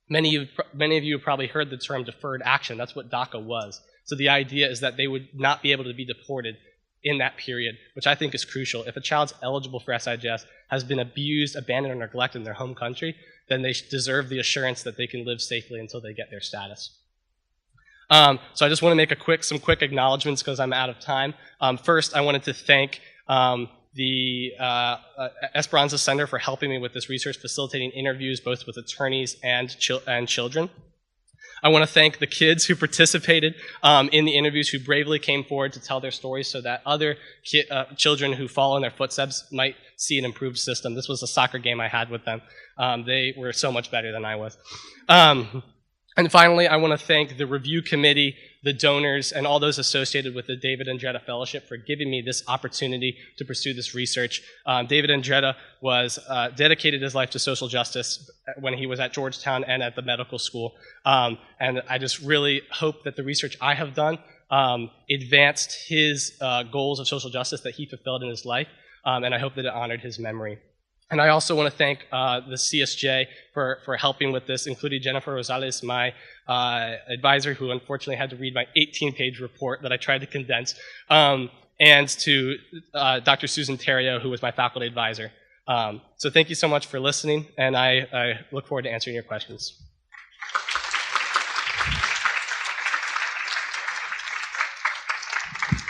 Many of you have probably heard the term deferred action. That's what DACA was. So the idea is that they would not be able to be deported in that period, which I think is crucial. If a child's eligible for Si-Jess, has been abused, abandoned, or neglected in their home country, then they deserve the assurance that they can live safely until they get their status. So I just want to make some quick acknowledgments because I'm out of time. First, I wanted to thank the Esperanza Center for helping me with this research, facilitating interviews both with attorneys and children. I want to thank the kids who participated in the interviews, who bravely came forward to tell their stories so that other children who follow in their footsteps might see an improved system. This was a soccer game I had with them. They were so much better than I was. And finally, I want to thank the review committee, the donors, and all those associated with the David Andretta Fellowship for giving me this opportunity to pursue this research. David Andretta was dedicated his life to social justice when he was at Georgetown and at the medical school. And I just really hope that the research I have done advanced his goals of social justice that he fulfilled in his life, and I hope that it honored his memory. And I also want to thank the CSJ for helping with this, including Jennifer Rosales, my advisor, who unfortunately had to read my 18-page report that I tried to condense, and to Dr. Susan Terrio, who was my faculty advisor. So thank you so much for listening, and I look forward to answering your questions.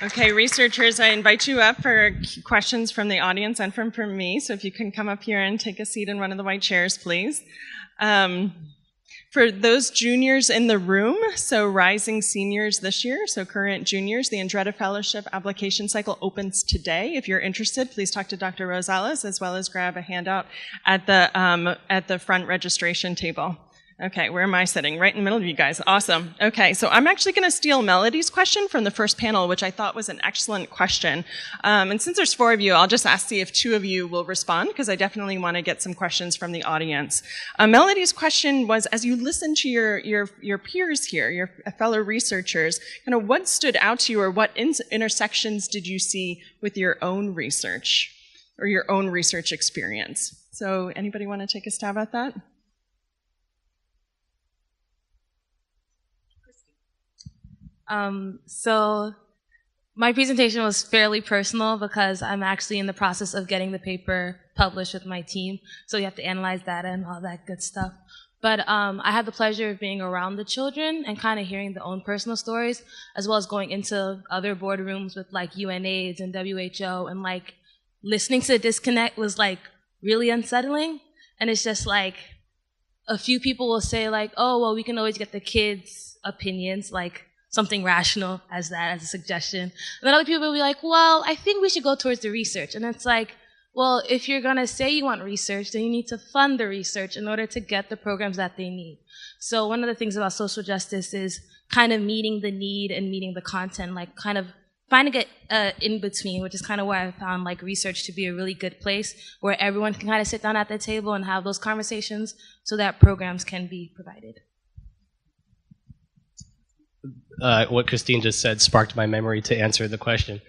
Okay, researchers, I invite you up for questions from the audience and from me. So if you can come up here and take a seat in one of the white chairs, please. For those juniors in the room, so rising seniors this year, so current juniors, the Andretta Fellowship application cycle opens today. If you're interested, please talk to Dr. Rosales, as well as grab a handout at the front registration table. Okay, where am I sitting? Right in the middle of you guys. Awesome. Okay, so I'm actually going to steal Melody's question from the first panel, which I thought was an excellent question. And since there's 4 of you, I'll just see if 2 of you will respond, because I definitely want to get some questions from the audience. Melody's question was, as you listen to your peers here, your fellow researchers, kind of what stood out to you, or what intersections did you see with your own research, or your own research experience? So anybody want to take a stab at that? So my presentation was fairly personal because I'm actually in the process of getting the paper published with my team. So you have to analyze data and all that good stuff. But I had the pleasure of being around the children and kind of hearing their own personal stories, as well as going into other boardrooms with like UNAIDS and WHO, and like listening to the disconnect was like really unsettling. And it's just like a few people will say like, oh, well, we can always get the kids' opinions, like something rational as a suggestion. And then other people will be like, well, I think we should go towards the research. And it's like, well, if you're going to say you want research, then you need to fund the research in order to get the programs that they need. So one of the things about social justice is kind of meeting the need and meeting the content, like kind of finding it in between, which is kind of where I found like research to be a really good place where everyone can kind of sit down at the table and have those conversations so that programs can be provided. What Christine just said sparked my memory to answer the question.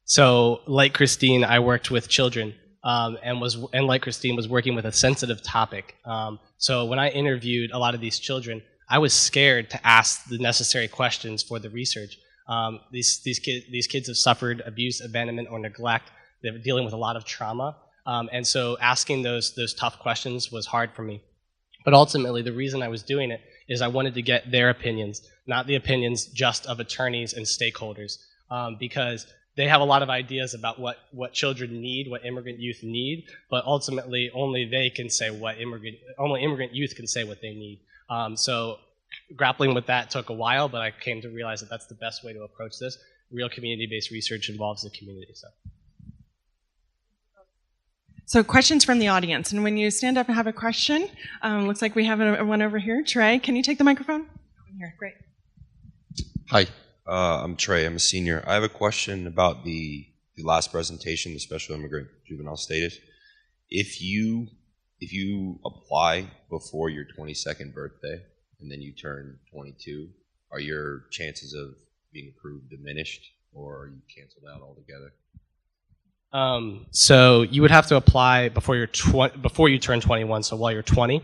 So, like Christine, I worked with children, and like Christine, was working with a sensitive topic. So when I interviewed a lot of these children, I was scared to ask the necessary questions for the research. These kids have suffered abuse, abandonment, or neglect. They're dealing with a lot of trauma, and so asking those tough questions was hard for me. But ultimately, the reason I was doing it is I wanted to get their opinions, not the opinions just of attorneys and stakeholders, because they have a lot of ideas about what children need, what immigrant youth need, but ultimately only they can say only immigrant youth can say what they need. So grappling with that took a while, but I came to realize that that's the best way to approach this. Real community-based research involves the community. So questions from the audience, and when you stand up and have a question, looks like we have one over here. Trey, can you take the microphone? Here, great. Hi. I'm Trey. I'm a senior. I have a question about the last presentation, the special immigrant juvenile status. If you apply before your 22nd birthday and then you turn 22, are your chances of being approved diminished, or are you canceled out altogether? So you would have to apply before you turn 21, so while you're 20.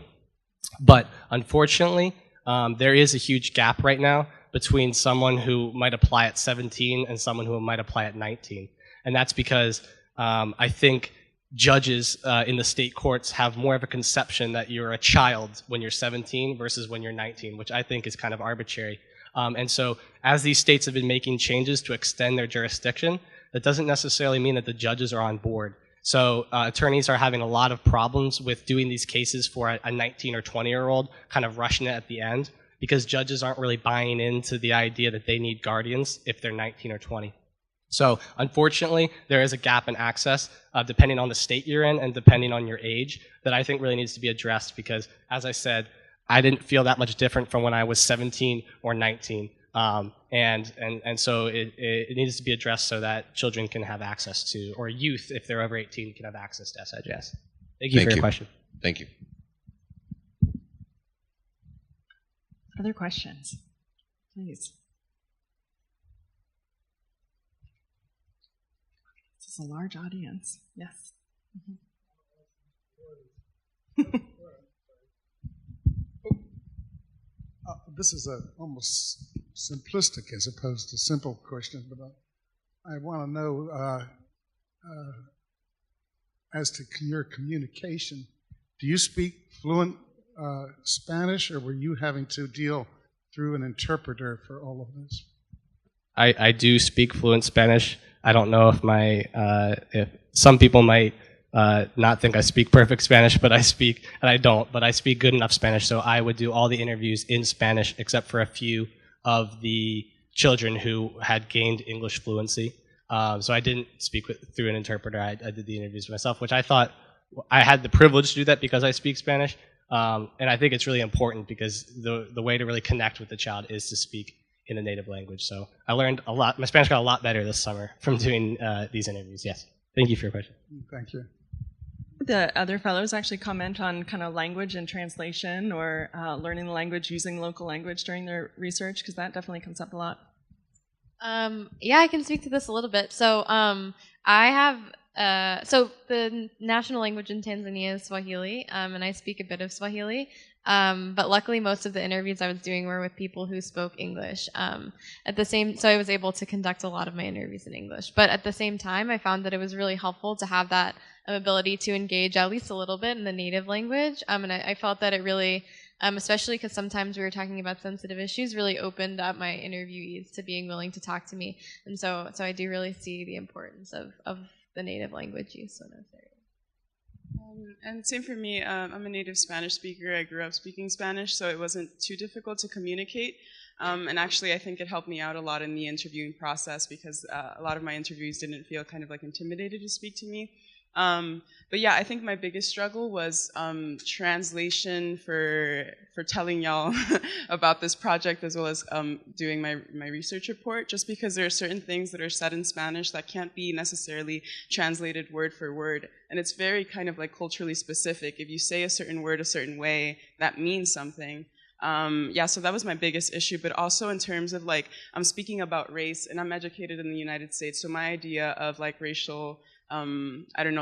But unfortunately, there is a huge gap right now between someone who might apply at 17 and someone who might apply at 19. And that's because I think judges in the state courts have more of a conception that you're a child when you're 17 versus when you're 19, which I think is kind of arbitrary. And so as these states have been making changes to extend their jurisdiction, that doesn't necessarily mean that the judges are on board. So attorneys are having a lot of problems with doing these cases for a 19 or 20-year-old, kind of rushing it at the end, because judges aren't really buying into the idea that they need guardians if they're 19 or 20. So unfortunately, there is a gap in access, depending on the state you're in and depending on your age, that I think really needs to be addressed because, as I said, I didn't feel that much different from when I was 17 or 19. And so it needs to be addressed so that children can have access to, or youth, if they're over 18, can have access to Si-Jess. Thank you for your question. Thank you. Other questions? Please. This is a large audience. Yes. This is almost simplistic as opposed to simple question, but I want to know as to your communication. Do you speak fluent Spanish, or were you having to deal through an interpreter for all of this? I do speak fluent Spanish. I don't know if some people might not think I speak perfect Spanish, but I speak, and I don't, but I speak good enough Spanish, so I would do all the interviews in Spanish except for a few of the children who had gained English fluency. So I didn't speak through an interpreter. I did the interviews myself, which I thought I had the privilege to do that because I speak Spanish. And I think it's really important because the way to really connect with the child is to speak in the native language. So I learned a lot. My Spanish got a lot better this summer from doing these interviews. Yes. Thank you for your question. Thank you. The other fellows actually comment on kind of language and translation or learning the language, using local language during their research, because that definitely comes up a lot. Yeah, I can speak to this a little bit. So I have So the national language in Tanzania is Swahili, and I speak a bit of Swahili. But luckily, most of the interviews I was doing were with people who spoke English. So I was able to conduct a lot of my interviews in English. But at the same time, I found that it was really helpful to have that ability to engage at least a little bit in the native language. And I felt that it really, especially because sometimes we were talking about sensitive issues, really opened up my interviewees to being willing to talk to me. And so I do really see the importance of the native language use in this area. And same for me. I'm a native Spanish speaker. I grew up speaking Spanish, so it wasn't too difficult to communicate. And actually, I think it helped me out a lot in the interviewing process because a lot of my interviewees didn't feel kind of like intimidated to speak to me. But yeah, I think my biggest struggle was translation for telling y'all about this project as well as doing my research report, just because there are certain things that are said in Spanish that can't be necessarily translated word for word. And it's very kind of like culturally specific. If you say a certain word a certain way, that means something. Yeah, so that was my biggest issue, but also in terms of like, I'm speaking about race and I'm educated in the United States, so my idea of like racial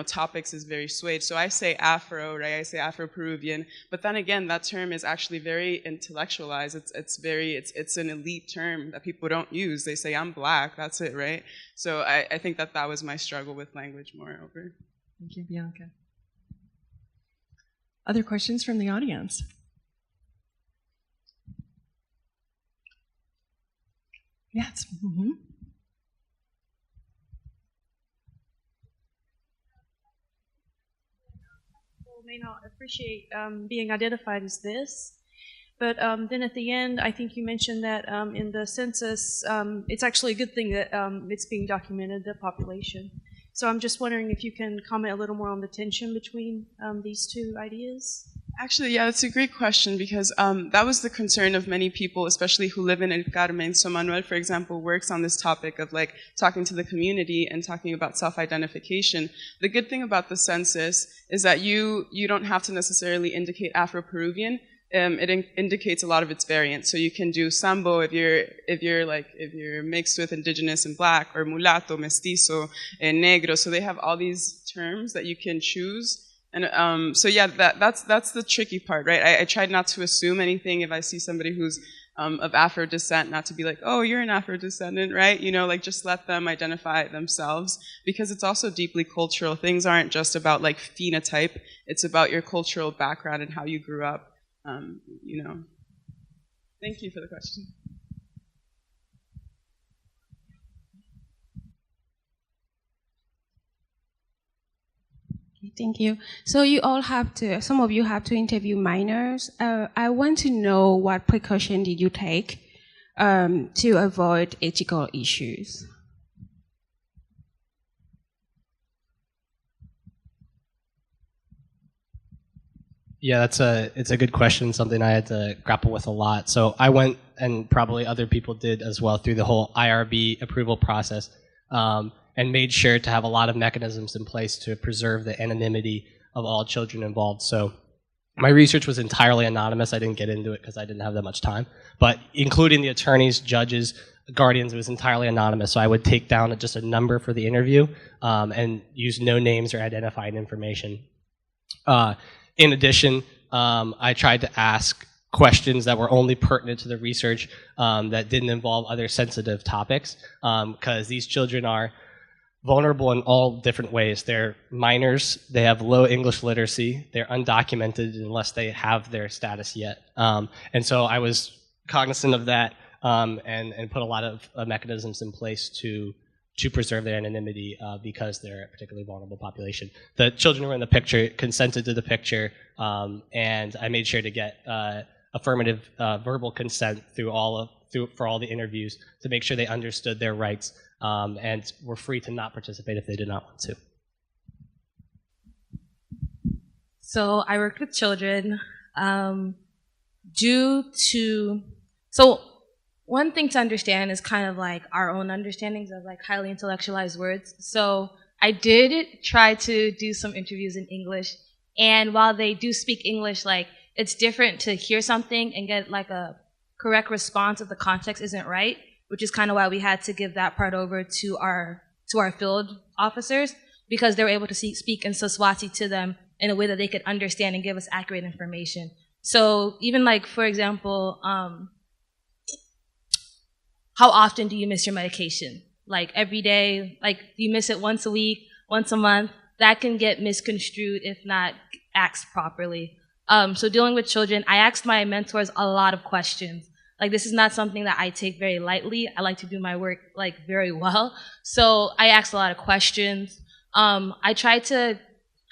topics is very swayed. So I say Afro, right? I say Afro-Peruvian, but then again, that term is actually very intellectualized. It's an elite term that people don't use. They say, I'm black, that's it, right? So I think that was my struggle with language moreover. Thank you, Bianca. Other questions from the audience? Yes. Mm-hmm. May not appreciate being identified as this, but then at the end, I think you mentioned that in the census, it's actually a good thing that it's being documented, the population. So I'm just wondering if you can comment a little more on the tension between these two ideas. Actually, yeah, that's a great question because that was the concern of many people, especially who live in El Carmen. So Manuel, for example, works on this topic of like talking to the community and talking about self-identification. The good thing about the census is that you don't have to necessarily indicate Afro-Peruvian. It indicates a lot of its variants. So you can do Sambo if you're mixed with indigenous and black, or mulatto, mestizo, negro. So they have all these terms that you can choose. And so yeah, that's the tricky part, right? I tried not to assume anything if I see somebody who's of Afro descent, not to be like, oh, you're an Afro descendant, right? You know, like just let them identify themselves, because it's also deeply cultural. Things aren't just about like phenotype; it's about your cultural background and how you grew up. You know. Thank you for the question. Thank you. So some of you have to interview minors. I want to know what precaution did you take to avoid ethical issues? Yeah, it's a good question, something I had to grapple with a lot. So I went, and probably other people did as well, through the whole IRB approval process, and made sure to have a lot of mechanisms in place to preserve the anonymity of all children involved. So my research was entirely anonymous. I didn't get into it because I didn't have that much time. But including the attorneys, judges, guardians, it was entirely anonymous. So I would take down just a number for the interview and use no names or identifying information. In addition, I tried to ask questions that were only pertinent to the research that didn't involve other sensitive topics, because these children are vulnerable in all different ways. They're minors, they have low English literacy, they're undocumented unless they have their status yet. And so I was cognizant of that and put a lot of mechanisms in place to preserve their anonymity because they're a particularly vulnerable population. The children who were in the picture consented to the picture, and I made sure to get affirmative verbal consent for all the interviews to make sure they understood their rights and were free to not participate if they did not want to. So I worked with children one thing to understand is kind of like our own understandings of like highly intellectualized words. So I did try to do some interviews in English, and while they do speak English, like it's different to hear something and get like a correct response if the context isn't right, which is kind of why we had to give that part over to our field officers, because they were able to speak in Siswati to them in a way that they could understand and give us accurate information. So even like, for example, how often do you miss your medication? Like every day, like do you miss it once a week, once a month? That can get misconstrued if not asked properly. So dealing with children, I asked my mentors a lot of questions. Like this is not something that I take very lightly. I like to do my work like very well. So I asked a lot of questions. I tried to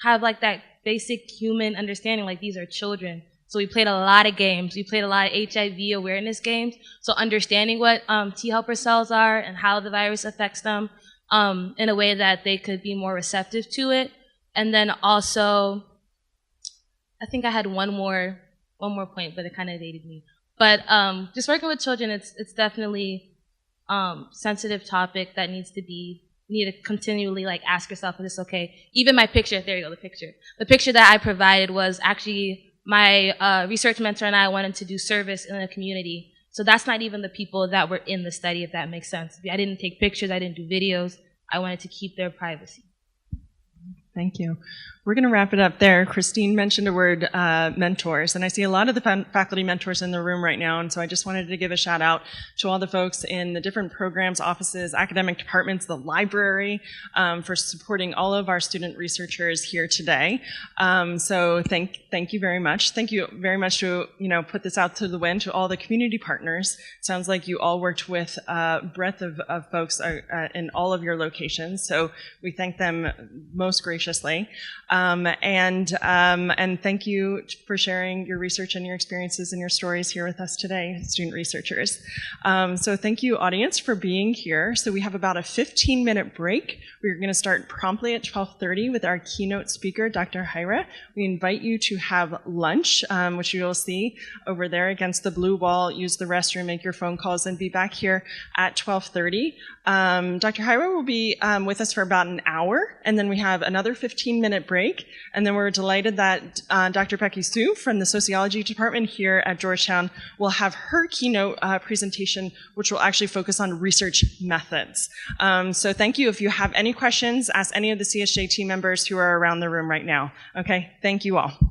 have like that basic human understanding, like these are children. So we played a lot of games. We played a lot of HIV awareness games. So understanding what T helper cells are and how the virus affects them in a way that they could be more receptive to it. And then also, I think I had one more point, but it kind of evaded me. But just working with children, it's definitely sensitive topic that needs to be, you need to continually like ask yourself, is this okay? Even my picture, there you go, the picture. The picture that I provided was actually my research mentor and I wanted to do service in the community. So that's not even the people that were in the study, if that makes sense. I didn't take pictures, I didn't do videos. I wanted to keep their privacy. Thank you. We're going to wrap it up there. Christine mentioned a word, mentors, and I see a lot of the faculty mentors in the room right now, and so I just wanted to give a shout out to all the folks in the different programs, offices, academic departments, the library, for supporting all of our student researchers here today. So thank you very much. Thank you very much to, put this out to the wind to all the community partners. Sounds like you all worked with a breadth of folks in all of your locations, so we thank them most graciously. And thank you for sharing your research and your experiences and your stories here with us today, student researchers. So thank you, audience, for being here. So we have about a 15-minute break. We're going to start promptly at 12:30 with our keynote speaker, Dr. Hyra. We invite you to have lunch, which you'll see over there against the blue wall. Use the restroom, make your phone calls, and be back here at 12:30. Dr. Hyra will be with us for about an hour, and then we have another 15-minute break, and then we're delighted that Dr. Becky Sue from the Sociology Department here at Georgetown will have her keynote presentation, which will actually focus on research methods. So thank you. If you have any questions, ask any of the CSJ team members who are around the room right now. Okay, thank you all.